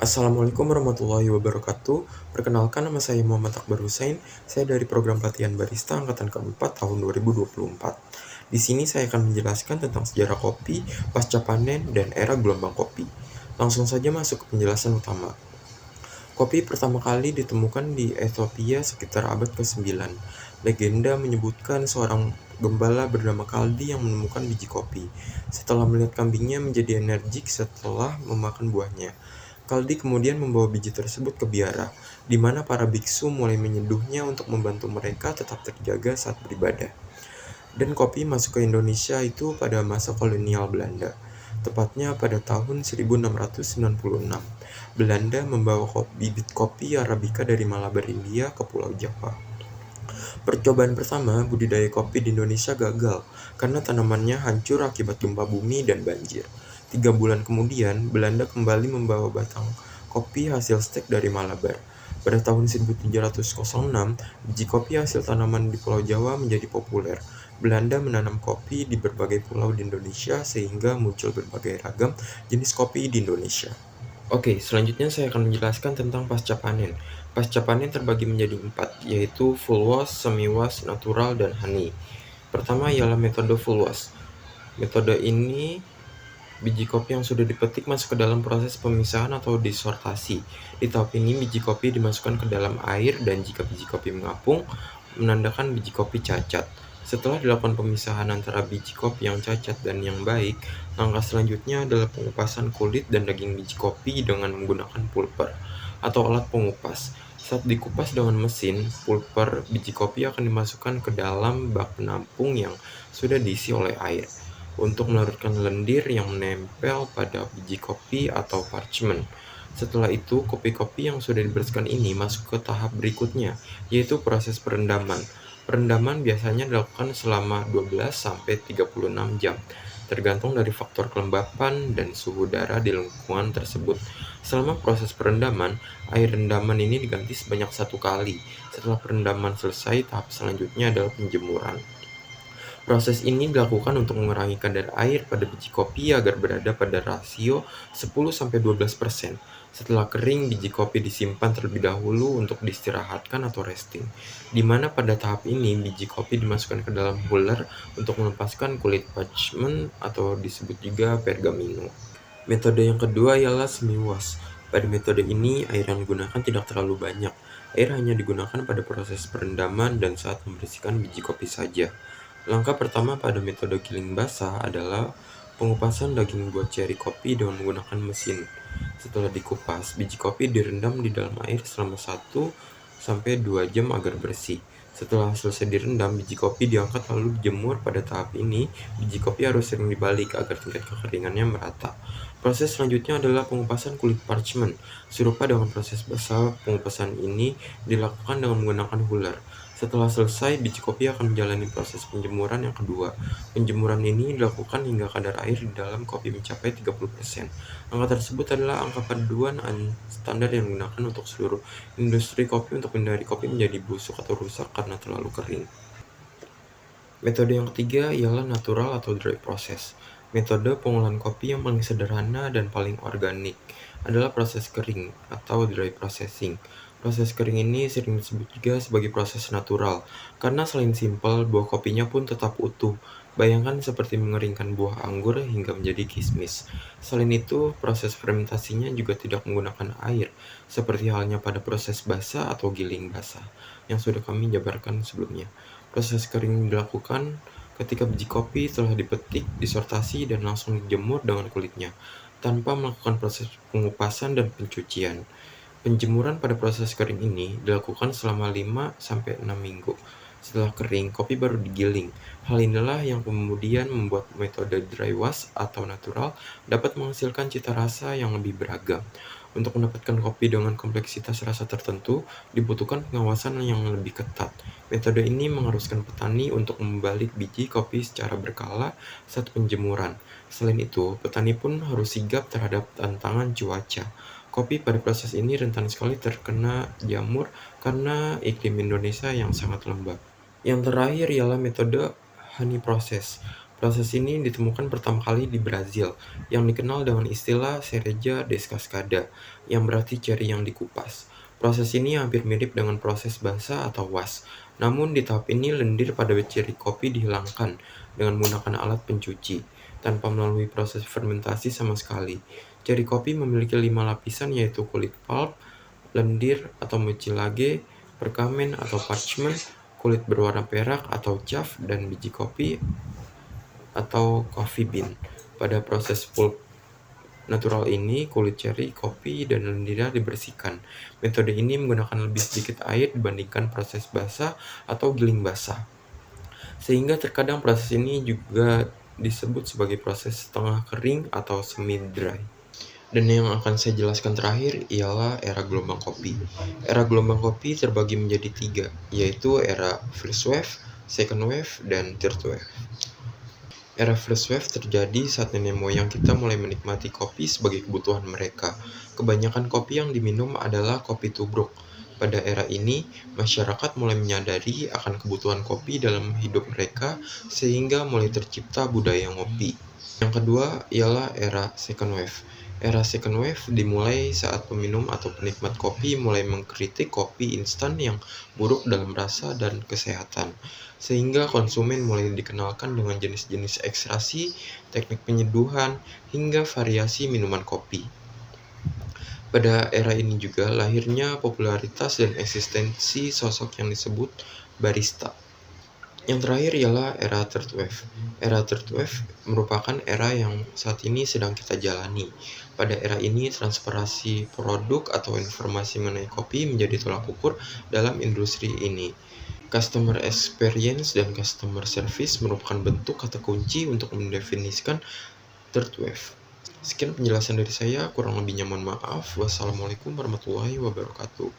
Assalamualaikum warahmatullahi wabarakatuh. Perkenalkan, nama saya Muhammad Akbar Hussein. Saya dari program pelatihan barista angkatan keempat tahun 2024. Di sini saya akan menjelaskan tentang sejarah kopi, pasca panen, dan era gelombang kopi. Langsung saja masuk ke penjelasan utama. Kopi pertama kali ditemukan di Ethiopia sekitar abad ke-9. Legenda menyebutkan seorang gembala bernama Kaldi yang menemukan biji kopi. Setelah melihat kambingnya menjadi energik setelah memakan buahnya, Kaldi kemudian membawa biji tersebut ke biara, di mana para biksu mulai menyeduhnya untuk membantu mereka tetap terjaga saat beribadah. Dan kopi masuk ke Indonesia itu pada masa kolonial Belanda, tepatnya pada tahun 1696. Belanda membawa bibit kopi Arabica dari Malabar, India ke Pulau Jawa. Percobaan pertama budidaya kopi di Indonesia gagal karena tanamannya hancur akibat gempa bumi dan banjir. 3 bulan kemudian, Belanda kembali membawa batang kopi hasil stek dari Malabar. Pada tahun 1706, biji kopi hasil tanaman di Pulau Jawa menjadi populer. Belanda menanam kopi di berbagai pulau di Indonesia sehingga muncul berbagai ragam jenis kopi di Indonesia. Oke, selanjutnya saya akan menjelaskan tentang pasca panen. Pasca panen terbagi menjadi 4, yaitu full wash, semi wash, natural, dan honey. Pertama ialah metode full wash. Metode ini biji kopi yang sudah dipetik masuk ke dalam proses pemisahan atau disortasi. Di tahap ini biji kopi dimasukkan ke dalam air dan jika biji kopi mengapung, menandakan biji kopi cacat. Setelah dilakukan pemisahan antara biji kopi yang cacat dan yang baik, langkah selanjutnya adalah pengupasan kulit dan daging biji kopi dengan menggunakan pulper atau alat pengupas. Saat dikupas dengan mesin, pulper biji kopi akan dimasukkan ke dalam bak penampung yang sudah diisi oleh air untuk melarutkan lendir yang menempel pada biji kopi atau parchment. Setelah itu, kopi-kopi yang sudah dibersihkan ini masuk ke tahap berikutnya, yaitu proses perendaman. Perendaman biasanya dilakukan selama 12-36 jam, tergantung dari faktor kelembapan dan suhu udara di lingkungan tersebut. Selama proses perendaman, air rendaman ini diganti sebanyak 1 kali. Setelah perendaman selesai, tahap selanjutnya adalah penjemuran. Proses ini dilakukan untuk mengurangi kadar air pada biji kopi agar berada pada rasio 10-12%. Setelah kering, biji kopi disimpan terlebih dahulu untuk diistirahatkan atau resting, di mana pada tahap ini biji kopi dimasukkan ke dalam huller untuk melepaskan kulit parchment atau disebut juga pergamino. Metode yang kedua ialah semi wash. Pada metode ini, air yang digunakan tidak terlalu banyak. Air hanya digunakan pada proses perendaman dan saat membersihkan biji kopi saja. Langkah pertama pada metode giling basah adalah pengupasan daging buah ceri kopi dengan menggunakan mesin. Setelah dikupas, biji kopi direndam di dalam air selama 1-2 jam agar bersih. Setelah selesai direndam, biji kopi diangkat lalu dijemur. Pada tahap ini, biji kopi harus sering dibalik agar tingkat kekeringannya merata. Proses selanjutnya adalah pengupasan kulit parchment. Serupa dengan proses basah, pengupasan ini dilakukan dengan menggunakan huller. Setelah selesai, biji kopi akan menjalani proses penjemuran yang kedua. Penjemuran ini dilakukan hingga kadar air di dalam kopi mencapai 30%. Angka tersebut adalah angka paduan standar yang digunakan untuk seluruh industri kopi untuk menghindari kopi menjadi busuk atau rusak karena terlalu kering. Metode yang ketiga ialah natural atau dry process. Metode pengolahan kopi yang paling sederhana dan paling organik adalah proses kering atau dry processing. Proses kering ini sering disebut juga sebagai proses natural, karena selain simpel, buah kopinya pun tetap utuh. Bayangkan seperti mengeringkan buah anggur hingga menjadi kismis. Selain itu, proses fermentasinya juga tidak menggunakan air, seperti halnya pada proses basah atau giling basah, yang sudah kami jabarkan sebelumnya. Proses kering dilakukan ketika biji kopi telah dipetik, disortasi, dan langsung dijemur dengan kulitnya, tanpa melakukan proses pengupasan dan pencucian. Penjemuran pada proses kering ini dilakukan selama 5-6 minggu. Setelah kering, kopi baru digiling. Hal inilah yang kemudian membuat metode dry wash atau natural dapat menghasilkan cita rasa yang lebih beragam. Untuk mendapatkan kopi dengan kompleksitas rasa tertentu, dibutuhkan pengawasan yang lebih ketat. Metode ini mengharuskan petani untuk membalik biji kopi secara berkala saat penjemuran. Selain itu, petani pun harus sigap terhadap tantangan cuaca. Kopi pada proses ini rentan sekali terkena jamur karena iklim Indonesia yang sangat lembab. Yang terakhir ialah metode honey process. Proses ini ditemukan pertama kali di Brazil, yang dikenal dengan istilah cereja descascada, yang berarti ceri yang dikupas. Proses ini hampir mirip dengan proses basa atau was. Namun di tahap ini lendir pada ceri kopi dihilangkan dengan menggunakan alat pencuci, tanpa melalui proses fermentasi sama sekali. Ceri kopi memiliki 5 lapisan, yaitu kulit pulp, lendir atau mucilage, perkamen atau parchment, kulit berwarna perak atau chaff, dan biji kopi atau coffee bean. Pada proses pulp natural ini, kulit ceri, kopi, dan lendirnya dibersihkan. Metode ini menggunakan lebih sedikit air dibandingkan proses basah atau giling basah. Sehingga terkadang proses ini juga disebut sebagai proses setengah kering atau semi-dry. Dan yang akan saya jelaskan terakhir ialah era gelombang kopi. Era gelombang kopi terbagi menjadi 3, yaitu era First Wave, Second Wave, dan Third Wave. Era First Wave terjadi saat nenek moyang kita mulai menikmati kopi sebagai kebutuhan mereka. Kebanyakan kopi yang diminum adalah kopi tubruk. Pada era ini, masyarakat mulai menyadari akan kebutuhan kopi dalam hidup mereka sehingga mulai tercipta budaya ngopi. Yang kedua ialah era Second Wave. Era Second Wave dimulai saat peminum atau penikmat kopi mulai mengkritik kopi instan yang buruk dalam rasa dan kesehatan, sehingga konsumen mulai dikenalkan dengan jenis-jenis ekstraksi, teknik penyeduhan, hingga variasi minuman kopi. Pada era ini juga lahirnya popularitas dan eksistensi sosok yang disebut barista. Yang terakhir ialah era Third Wave. Era Third Wave merupakan era yang saat ini sedang kita jalani. Pada era ini, transparansi produk atau informasi mengenai kopi menjadi tolak ukur dalam industri ini. Customer experience dan customer service merupakan bentuk kata kunci untuk mendefinisikan Third Wave. Sekian penjelasan dari saya, kurang lebihnya mohon maaf. Wassalamualaikum warahmatullahi wabarakatuh.